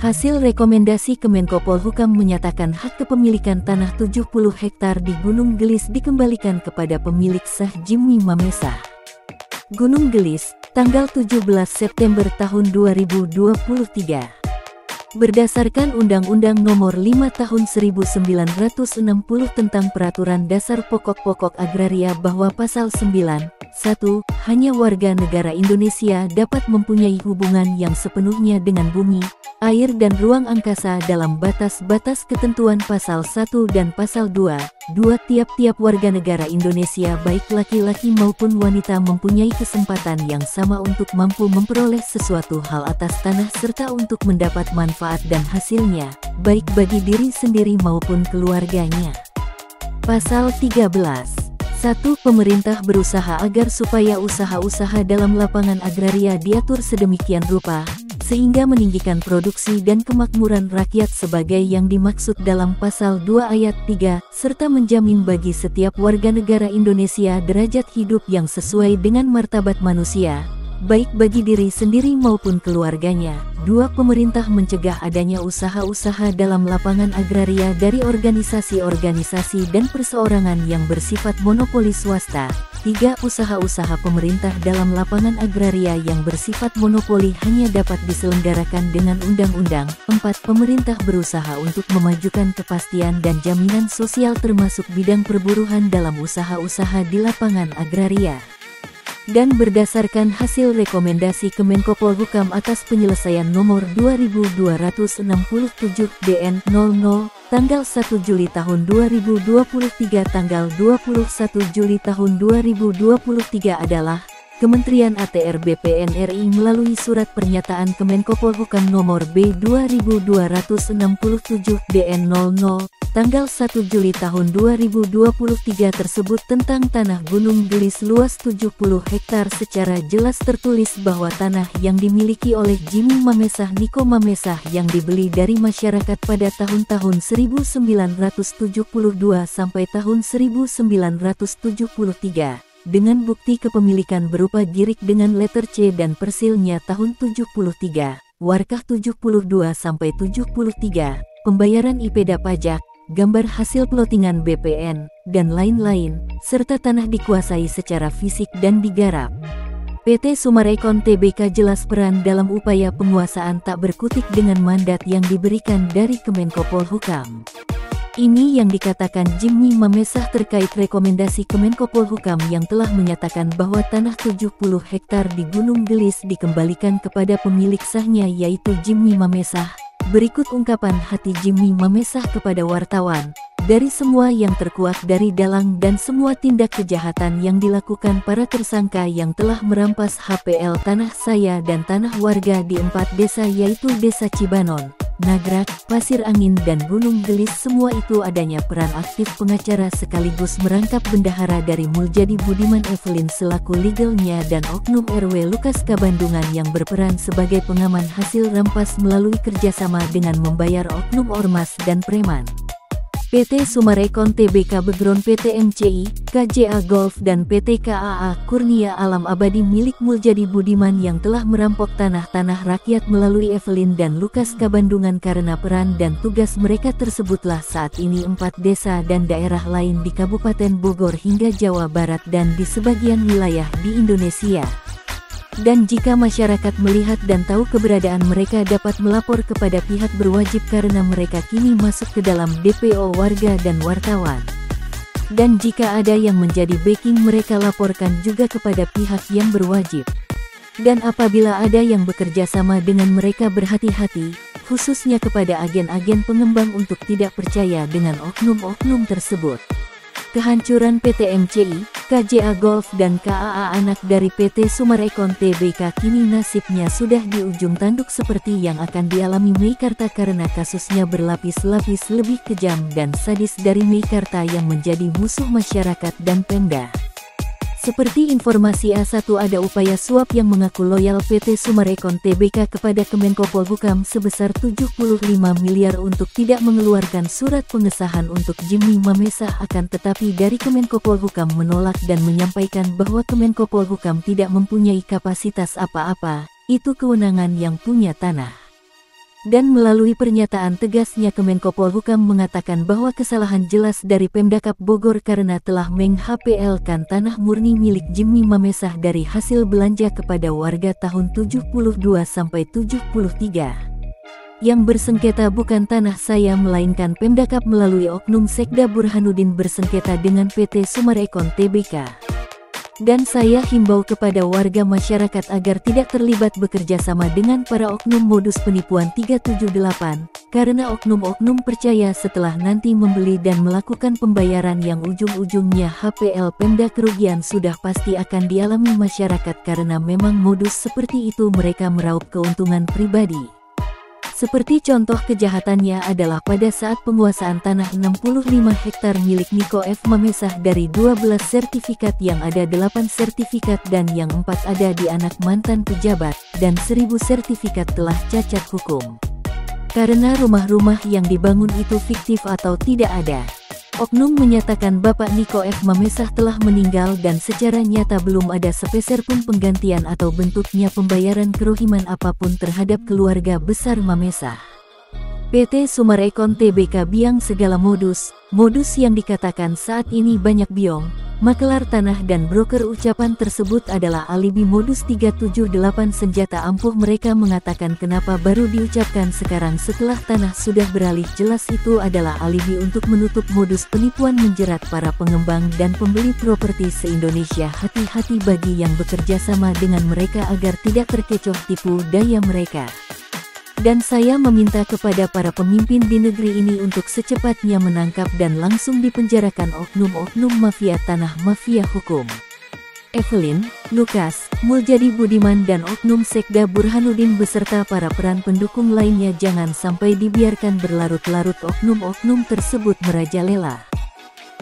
Hasil rekomendasi Kemenko Polhukam menyatakan hak kepemilikan tanah 70 hektar di Gunung Gelis dikembalikan kepada pemilik sah Jimmy Mamesah. Gunung Gelis, tanggal 17 September tahun 2023. Berdasarkan Undang-Undang Nomor 5 Tahun 1960 tentang Peraturan Dasar Pokok-Pokok Agraria bahwa Pasal 9, 1, hanya warga negara Indonesia dapat mempunyai hubungan yang sepenuhnya dengan bumi, air dan ruang angkasa dalam batas-batas ketentuan Pasal 1 dan Pasal 2. Tiap-tiap warga negara Indonesia baik laki-laki maupun wanita mempunyai kesempatan yang sama untuk mampu memperoleh sesuatu hal atas tanah serta untuk mendapat manfaat dan hasilnya, baik bagi diri sendiri maupun keluarganya. Pasal 13. 1. Pemerintah berusaha agar supaya usaha-usaha dalam lapangan agraria diatur sedemikian rupa, sehingga meninggikan produksi dan kemakmuran rakyat sebagai yang dimaksud dalam Pasal 2 Ayat 3, serta menjamin bagi setiap warga negara Indonesia derajat hidup yang sesuai dengan martabat manusia, baik bagi diri sendiri maupun keluarganya. 2. Pemerintah mencegah adanya usaha-usaha dalam lapangan agraria dari organisasi-organisasi dan perseorangan yang bersifat monopoli swasta. 3. Usaha-usaha pemerintah dalam lapangan agraria yang bersifat monopoli hanya dapat diselenggarakan dengan undang-undang. 4. Pemerintah berusaha untuk memajukan kepastian dan jaminan sosial termasuk bidang perburuhan dalam usaha-usaha di lapangan agraria. Dan berdasarkan hasil rekomendasi Kemenko Polhukam atas penyelesaian nomor 2267 DN 00 tanggal 1 Juli tahun 2023 tanggal 21 Juli tahun 2023 adalah Kementerian ATR BPN RI melalui surat pernyataan Kemenko Polhukam nomor B 2267 DN 00 tanggal 1 Juli tahun 2023 tersebut tentang tanah Gunung Gelis luas 70 hektar secara jelas tertulis bahwa tanah yang dimiliki oleh Jimmy Mamesah Niko Mamesah yang dibeli dari masyarakat pada tahun-tahun 1972 sampai tahun 1973 dengan bukti kepemilikan berupa girik dengan letter C dan persilnya tahun 73, warkah 72 sampai 73, pembayaran IPDA pajak, gambar hasil plotingan BPN, dan lain-lain, serta tanah dikuasai secara fisik dan digarap. PT Sumarekon Tbk jelas peran dalam upaya penguasaan tak berkutik dengan mandat yang diberikan dari Kemenko Polhukam. Ini yang dikatakan Jimmy Mamesah terkait rekomendasi Kemenko Polhukam yang telah menyatakan bahwa tanah 70 hektar di Gunung Gelis dikembalikan kepada pemilik sahnya yaitu Jimmy Mamesah. Berikut ungkapan hati Jimmy Mamesah kepada wartawan. Dari semua yang terkuak dari dalang dan semua tindak kejahatan yang dilakukan para tersangka yang telah merampas HPL tanah saya dan tanah warga di 4 desa yaitu Desa Cibanon, Nagrak, Pasir Angin dan Gunung Gelis, semua itu adanya peran aktif pengacara sekaligus merangkap bendahara dari Muljadi Budiman Evelyn selaku legalnya dan Oknum RW Lukas Kabandungan yang berperan sebagai pengaman hasil rampas melalui kerjasama dengan membayar oknum ormas dan preman. PT Sumarekon Tbk Background PT MCI, KJA Golf dan PT KAA Kurnia Alam Abadi milik Muljadi Budiman yang telah merampok tanah-tanah rakyat melalui Evelyn dan Lukas Kabandungan karena peran dan tugas mereka tersebutlah saat ini 4 desa dan daerah lain di Kabupaten Bogor hingga Jawa Barat dan di sebagian wilayah di Indonesia. Dan jika masyarakat melihat dan tahu keberadaan mereka dapat melapor kepada pihak berwajib karena mereka kini masuk ke dalam DPO warga dan wartawan. Dan jika ada yang menjadi backing mereka laporkan juga kepada pihak yang berwajib. Dan apabila ada yang bekerja sama dengan mereka berhati-hati, khususnya kepada agen-agen pengembang untuk tidak percaya dengan oknum-oknum tersebut. Kehancuran PT MCI, KJA Golf dan KAA anak dari PT Sumarekon Tbk kini nasibnya sudah di ujung tanduk seperti yang akan dialami Meikarta karena kasusnya berlapis-lapis lebih kejam dan sadis dari Meikarta yang menjadi musuh masyarakat dan Pemda. Seperti informasi A1 ada upaya suap yang mengaku loyal PT Sumarekon Tbk kepada Kemenko Polhukam sebesar 75 miliar untuk tidak mengeluarkan surat pengesahan untuk Jimmy Mamesah akan tetapi dari Kemenko Polhukam menolak dan menyampaikan bahwa Kemenko Polhukam tidak mempunyai kapasitas apa-apa, itu kewenangan yang punya tanah. Dan melalui pernyataan tegasnya Kemenko Polhukam mengatakan bahwa kesalahan jelas dari Pemdakap Bogor karena telah meng-HPL-kan tanah murni milik Jimmy Mamesah dari hasil belanja kepada warga tahun 72-73. Yang bersengketa bukan tanah saya melainkan Pemdakap melalui oknum Sekda Burhanuddin bersengketa dengan PT Sumarekon Tbk. Dan saya himbau kepada warga masyarakat agar tidak terlibat bekerja sama dengan para oknum modus penipuan 378, karena oknum-oknum percaya setelah nanti membeli dan melakukan pembayaran yang ujung-ujungnya HPL Pemda kerugian sudah pasti akan dialami masyarakat karena memang modus seperti itu mereka meraup keuntungan pribadi. Seperti contoh kejahatannya adalah pada saat penguasaan tanah 65 hektar milik Niko F. Mamesah dari 12 sertifikat yang ada 8 sertifikat dan yang 4 ada di anak mantan pejabat, dan 1000 sertifikat telah cacat hukum. Karena rumah-rumah yang dibangun itu fiktif atau tidak ada. Oknum menyatakan Bapak Niko F. Mamesah telah meninggal dan secara nyata belum ada sepeser pun penggantian atau bentuknya pembayaran kerohiman apapun terhadap keluarga besar Mamesah. PT Sumarekon Tbk biang segala modus yang dikatakan saat ini banyak biong, makelar tanah dan broker. Ucapan tersebut adalah alibi modus 378 senjata ampuh. Mereka mengatakan kenapa baru diucapkan sekarang setelah tanah sudah beralih. Jelas itu adalah alibi untuk menutup modus penipuan menjerat para pengembang dan pembeli properti se-Indonesia. Hati-hati bagi yang bekerja sama dengan mereka agar tidak terkecoh tipu daya mereka. Dan saya meminta kepada para pemimpin di negeri ini untuk secepatnya menangkap dan langsung dipenjarakan oknum-oknum mafia tanah, mafia hukum. Evelyn, Lukas, Muljadi Budiman dan oknum Sekda Burhanuddin beserta para peran pendukung lainnya jangan sampai dibiarkan berlarut-larut. Oknum-oknum tersebut merajalela.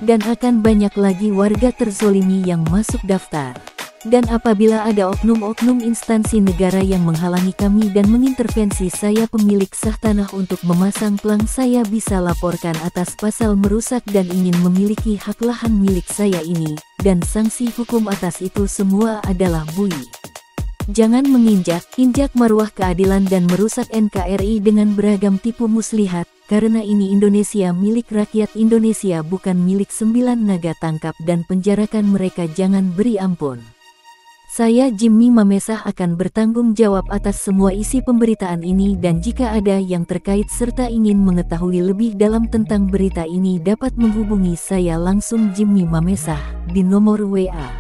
Dan akan banyak lagi warga terzolimi yang masuk daftar. Dan apabila ada oknum-oknum instansi negara yang menghalangi kami dan mengintervensi saya pemilik sah tanah untuk memasang plang, saya bisa laporkan atas pasal merusak dan ingin memiliki hak lahan milik saya ini, dan sanksi hukum atas itu semua adalah bui. Jangan menginjak-injak marwah keadilan dan merusak NKRI dengan beragam tipu muslihat, karena ini Indonesia milik rakyat Indonesia bukan milik 9 naga. Tangkap dan penjarakan mereka, jangan beri ampun. Saya Jimmy Mamesah akan bertanggung jawab atas semua isi pemberitaan ini dan jika ada yang terkait serta ingin mengetahui lebih dalam tentang berita ini dapat menghubungi saya langsung Jimmy Mamesah di nomor WA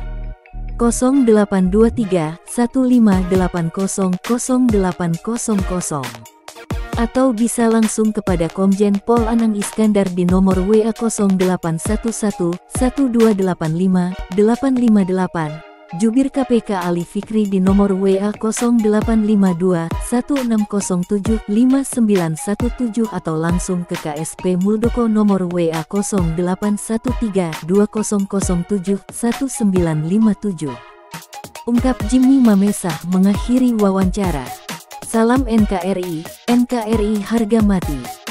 0823 1580 0800 atau bisa langsung kepada Komjen Pol Anang Iskandar di nomor WA 0811 1285 858. Jubir KPK Ali Fikri di nomor WA 0852 1607 5917 atau langsung ke KSP Muldoko nomor WA 0813 2007 1957. Ungkap Jimmy Mamesah mengakhiri wawancara. Salam NKRI, NKRI harga mati.